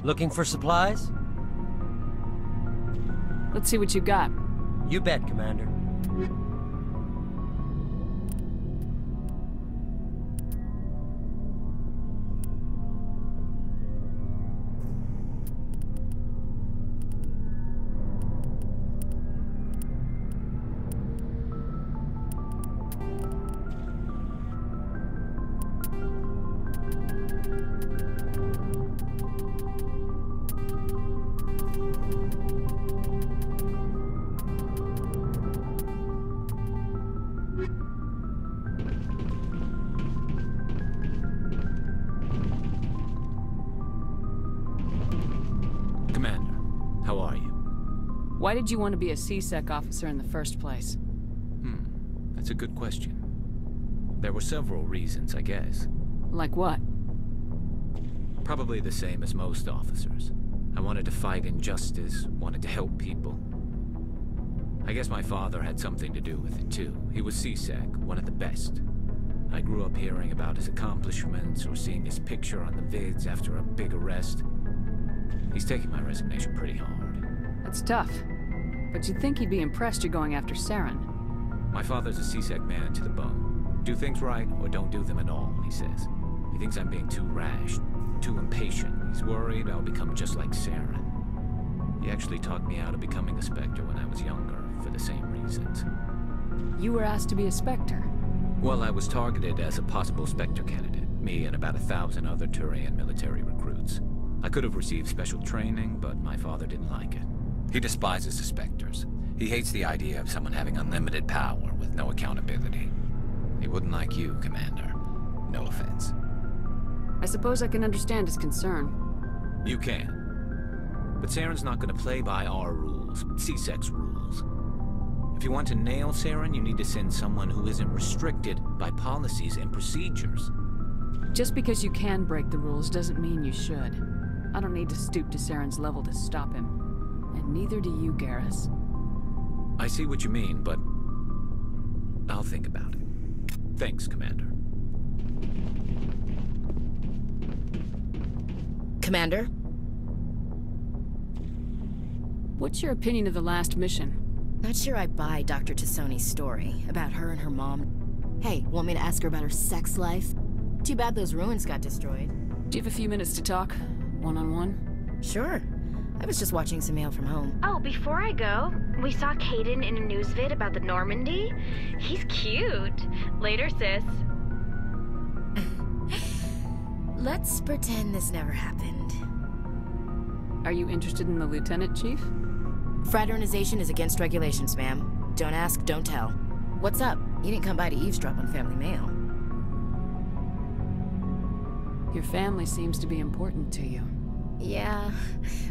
Looking for supplies? Let's see what you got. You bet, Commander. Commander, how are you? Why did you want to be a CSEC officer in the first place? That's a good question. There were several reasons, I guess. Like what? Probably the same as most officers. I wanted to fight injustice, wanted to help people. I guess my father had something to do with it too. He was CSEC, one of the best. I grew up hearing about his accomplishments or seeing his picture on the vids after a big arrest. He's taking my resignation pretty hard. That's tough. But you'd think he'd be impressed you're going after Saren. My father's a CSEC man to the bone. Do things right or don't do them at all, he says. He thinks I'm being too rash, too impatient. He's worried I'll become just like Saren. He actually talked me out of becoming a Spectre when I was younger, for the same reasons. You were asked to be a Spectre? Well, I was targeted as a possible Spectre candidate, me and about 1,000 other Turian military recruits. I could have received special training, but my father didn't like it. He despises the Spectres. He hates the idea of someone having unlimited power with no accountability. He wouldn't like you, Commander. No offense. I suppose I can understand his concern. You can. But Saren's not going to play by our rules, CSEC's rules. If you want to nail Saren, you need to send someone who isn't restricted by policies and procedures. Just because you can break the rules doesn't mean you should. I don't need to stoop to Saren's level to stop him. And neither do you, Garrus. I see what you mean, but I'll think about it. Thanks, Commander. Commander? What's your opinion of the last mission? Not sure I buy Dr. Tassoni's story about her and her mom. Hey, want me to ask her about her sex life? Too bad those ruins got destroyed. Do you have a few minutes to talk? One-on-one? Sure. I was just watching some mail from home. Oh, before I go, we saw Caden in a news vid about the Normandy. He's cute. Later, sis. Let's pretend this never happened. Are you interested in the Lieutenant, Chief? Fraternization is against regulations, ma'am. Don't ask, don't tell. What's up? You didn't come by to eavesdrop on family mail. Your family seems to be important to you. Yeah,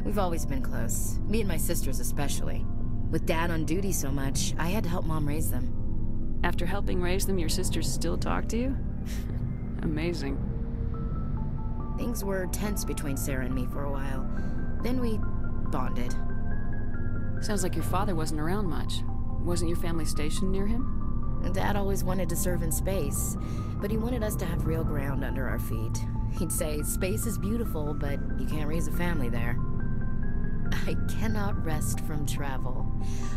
we've always been close. Me and my sisters especially. With Dad on duty so much, I had to help Mom raise them. After helping raise them, your sisters still talk to you? Amazing. Things were tense between Sarah and me for a while. Then we bonded. Sounds like your father wasn't around much. Wasn't your family stationed near him? Dad always wanted to serve in space, but he wanted us to have real ground under our feet. He'd say, space is beautiful, but you can't raise a family there. I cannot rest from travel.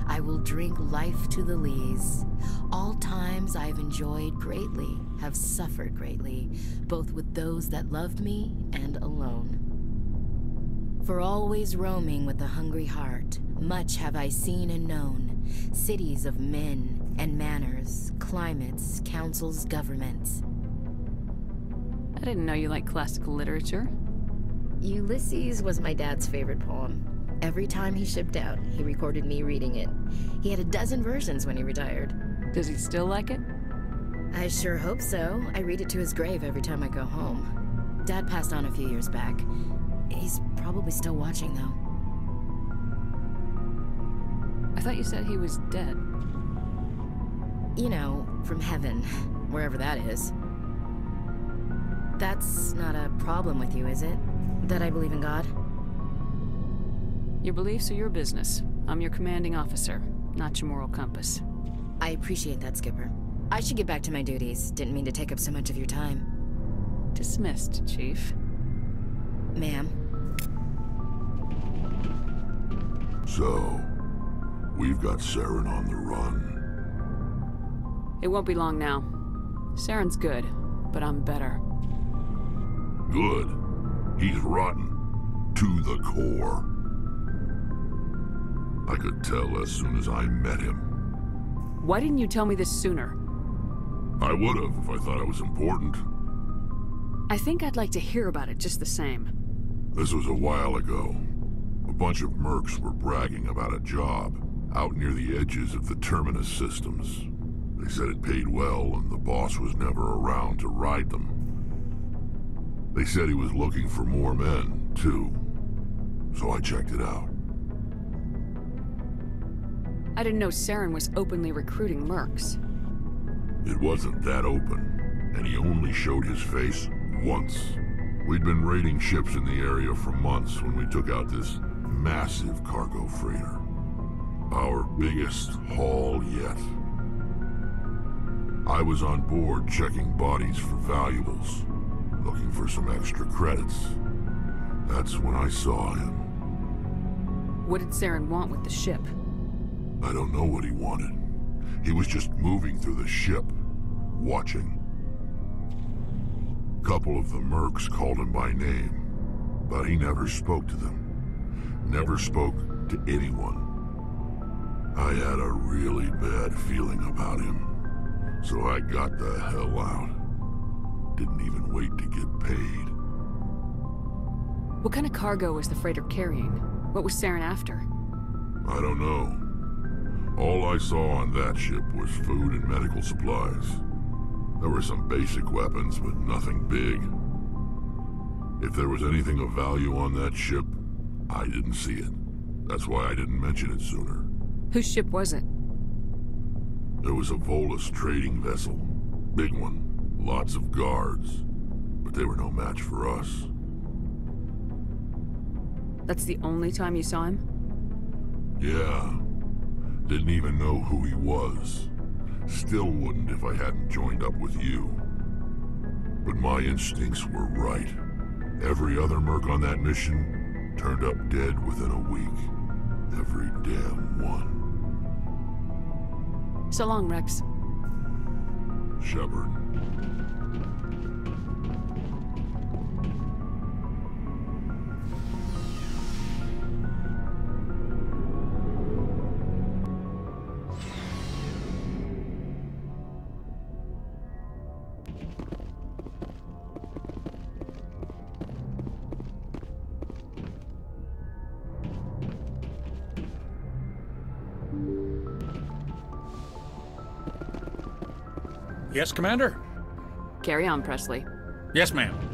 I will drink life to the lees. All times I have enjoyed greatly, have suffered greatly, both with those that loved me and alone. For always roaming with a hungry heart, much have I seen and known, cities of men and manners, climates, councils, governments. I didn't know you liked classical literature. Ulysses was my dad's favorite poem. Every time he shipped out, he recorded me reading it. He had a dozen versions when he retired. Does he still like it? I sure hope so. I read it to his grave every time I go home. Dad passed on a few years back. He's probably still watching, though. I thought you said he was dead. You know, from heaven, wherever that is. That's not a problem with you, is it? That I believe in God? Your beliefs are your business. I'm your commanding officer, not your moral compass. I appreciate that, Skipper. I should get back to my duties. Didn't mean to take up so much of your time. Dismissed, Chief. Ma'am? So, we've got Saren on the run. It won't be long now. Saren's good, but I'm better. Good. He's rotten. To the core. I could tell as soon as I met him. Why didn't you tell me this sooner? I would have if I thought it was important. I think I'd like to hear about it just the same. This was a while ago. A bunch of mercs were bragging about a job out near the edges of the Terminus systems. They said it paid well and the boss was never around to ride them. They said he was looking for more men, too. So I checked it out. I didn't know Saren was openly recruiting mercs. It wasn't that open, and he only showed his face once. We'd been raiding ships in the area for months when we took out this massive cargo freighter. Our biggest haul yet. I was on board checking bodies for valuables, looking for some extra credits. That's when I saw him. What did Saren want with the ship? I don't know what he wanted. He was just moving through the ship, watching. A couple of the mercs called him by name, but he never spoke to them. Never spoke to anyone. I had a really bad feeling about him, so I got the hell out. Didn't even wait to get paid. What kind of cargo was the freighter carrying? What was Saren after? I don't know. All I saw on that ship was food and medical supplies. There were some basic weapons, but nothing big. If there was anything of value on that ship, I didn't see it. That's why I didn't mention it sooner. Whose ship was it? There was a Volus trading vessel. Big one. Lots of guards. But they were no match for us. That's the only time you saw him? Yeah. Didn't even know who he was. Still wouldn't if I hadn't joined up with you. But my instincts were right. Every other merc on that mission turned up dead within a week. Every damn one. So long, Rex. Shepard. Yes, Commander? Carry on, Presley. Yes, ma'am.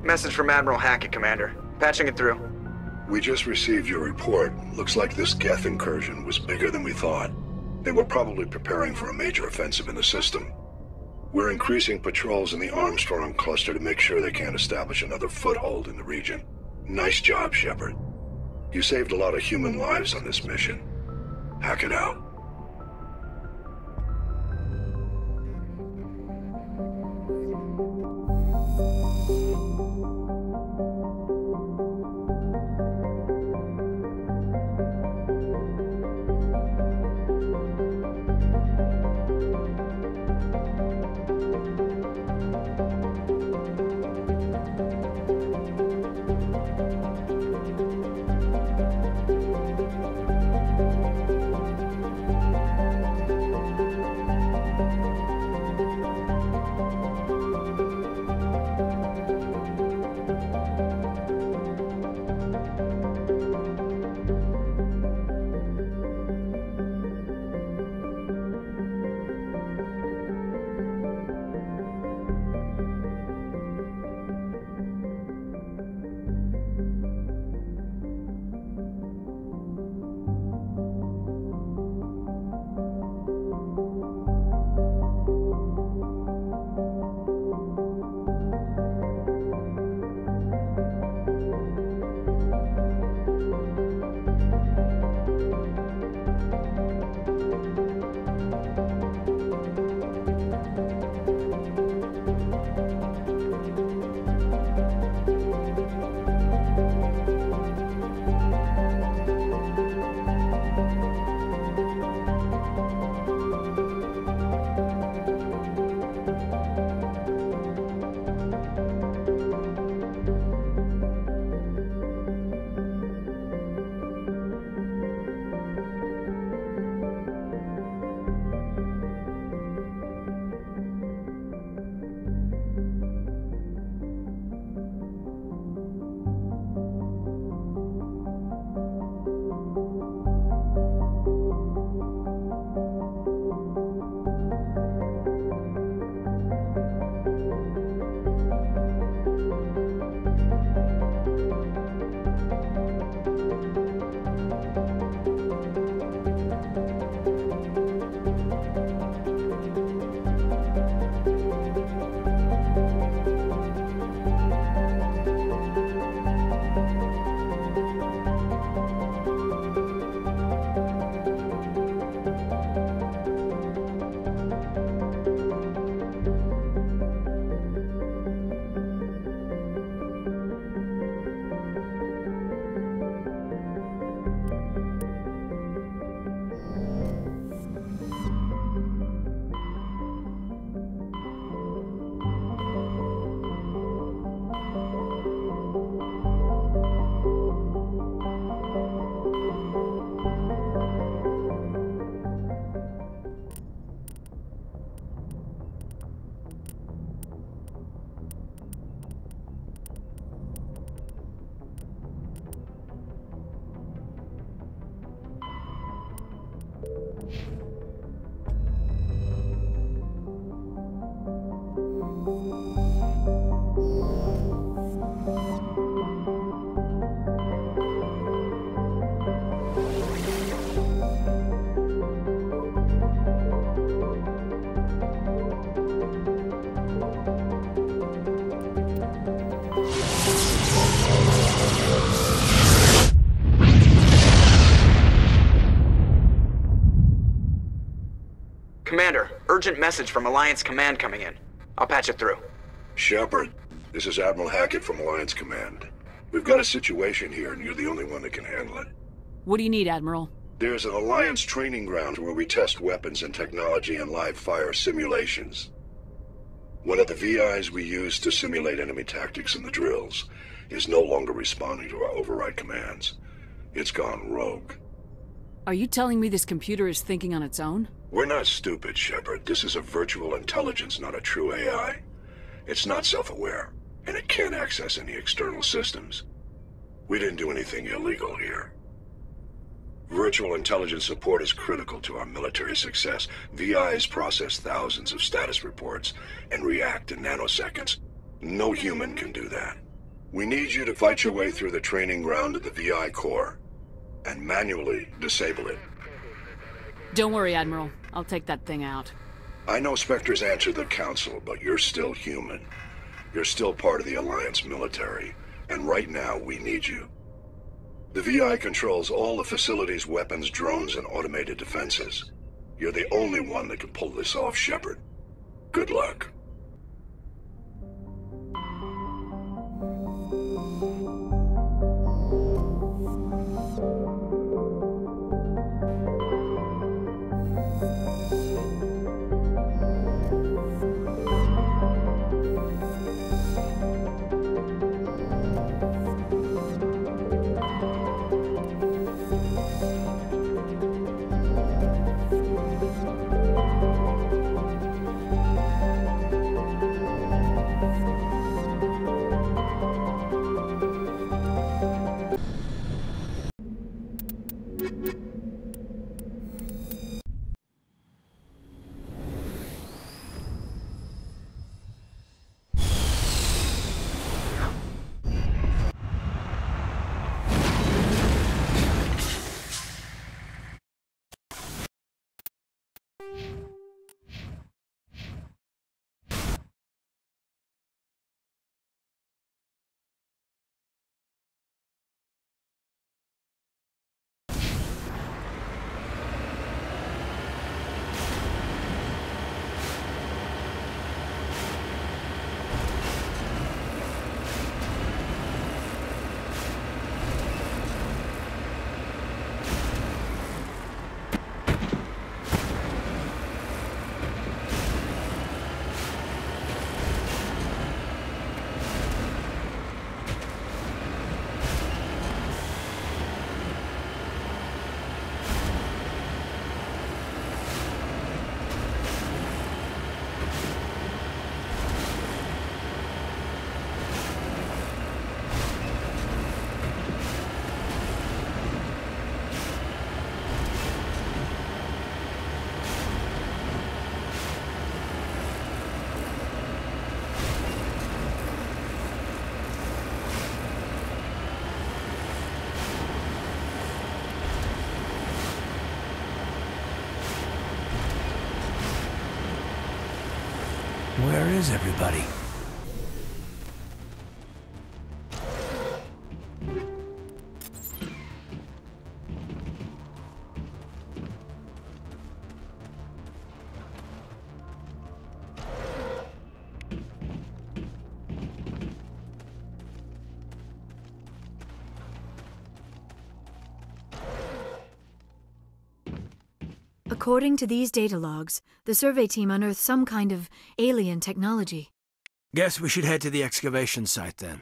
Message from Admiral Hackett, Commander. Patching it through. We just received your report. Looks like this Geth incursion was bigger than we thought. They were probably preparing for a major offensive in the system. We're increasing patrols in the Armstrong cluster to make sure they can't establish another foothold in the region. Nice job, Shepard. You saved a lot of human lives on this mission. Hackett out. urgent message from Alliance Command coming in. I'll patch it through. Shepard, this is Admiral Hackett from Alliance Command. We've got a situation here, and you're the only one that can handle it. What do you need, Admiral? There's an Alliance training ground where we test weapons and technology in live fire simulations. One of the VIs we use to simulate enemy tactics in the drills is no longer responding to our override commands. It's gone rogue. Are you telling me this computer is thinking on its own? We're not stupid, Shepard. This is a virtual intelligence, not a true AI. It's not self-aware, and it can't access any external systems. We didn't do anything illegal here. Virtual intelligence support is critical to our military success. VIs process thousands of status reports and react in nanoseconds. No human can do that. We need you to fight your way through the training ground of the VI core and manually disable it. Don't worry, Admiral. I'll take that thing out. I know Spectres answer the Council, but you're still human. You're still part of the Alliance military, and right now we need you. The VI controls all the facility's weapons, drones, and automated defenses. You're the only one that can pull this off, Shepard. Good luck. Where is everybody? According to these data logs, the survey team unearthed some kind of alien technology. Guess we should head to the excavation site then.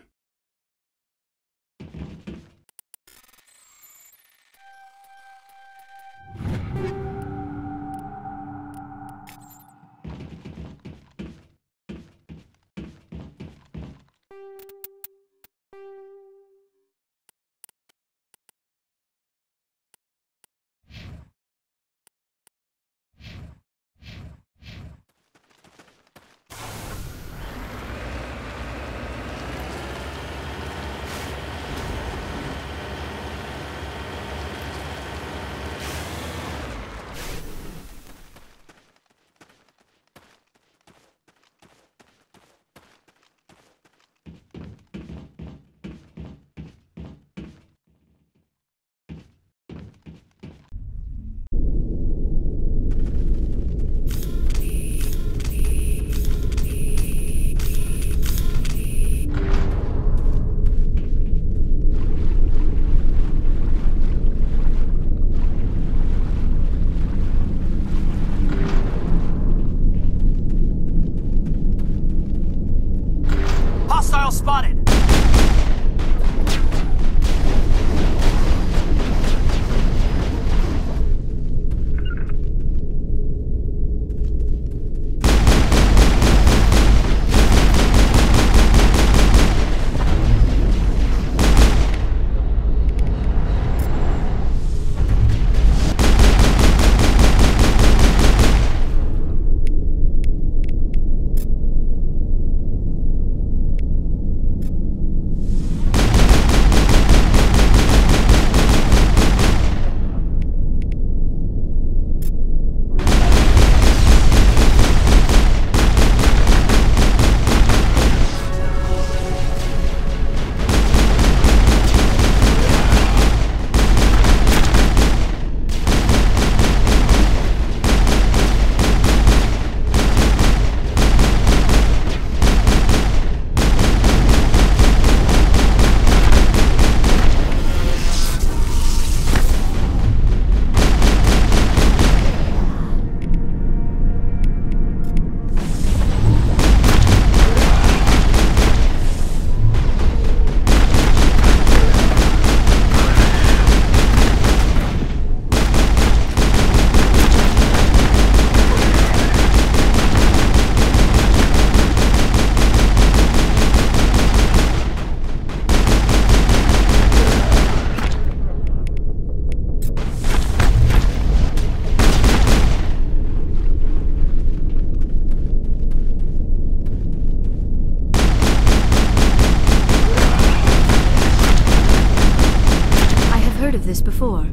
this before.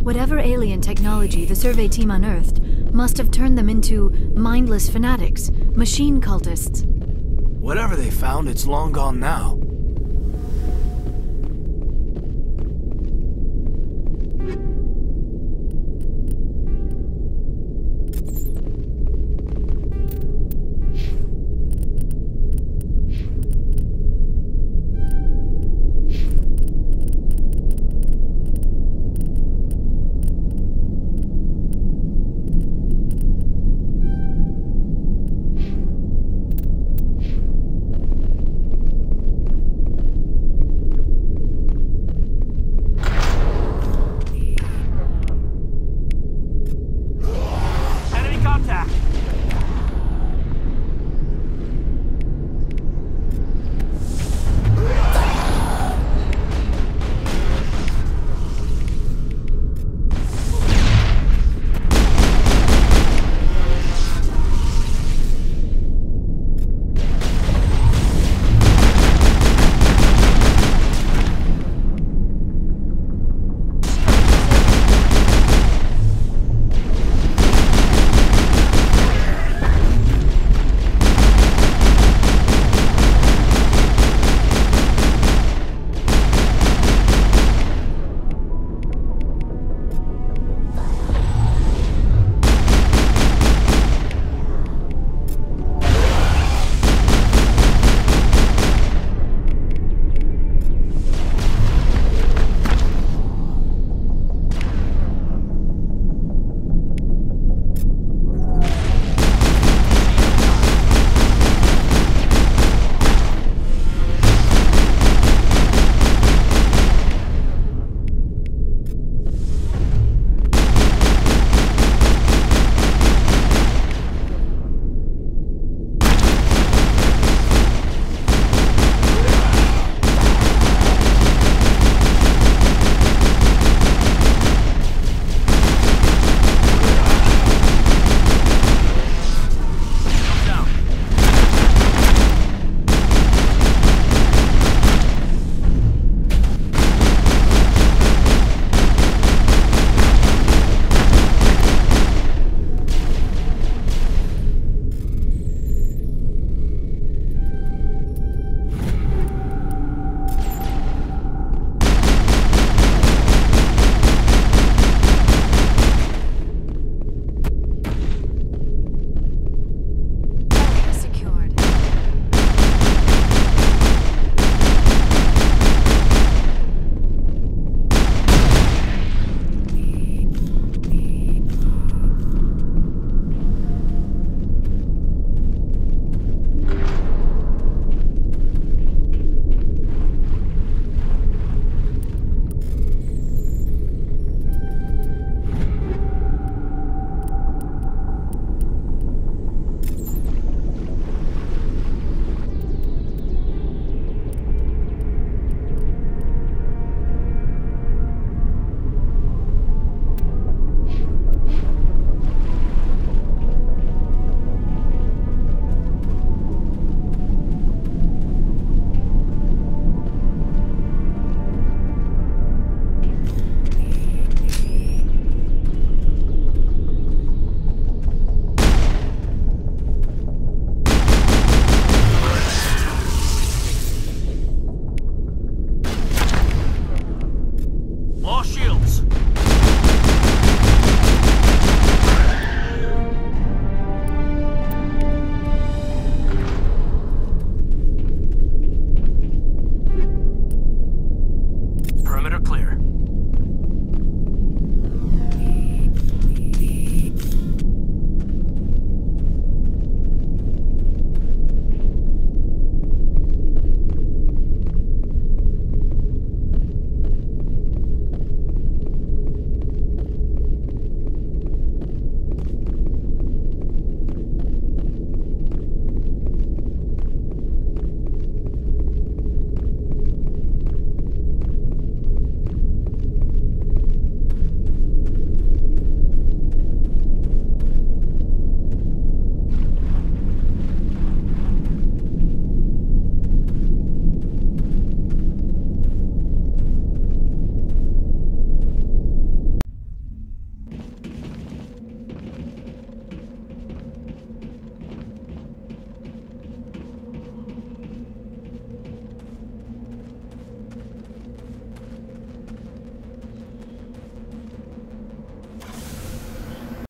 Whatever alien technology the survey team unearthed must have turned them into mindless fanatics, machine cultists. Whatever they found, it's long gone now.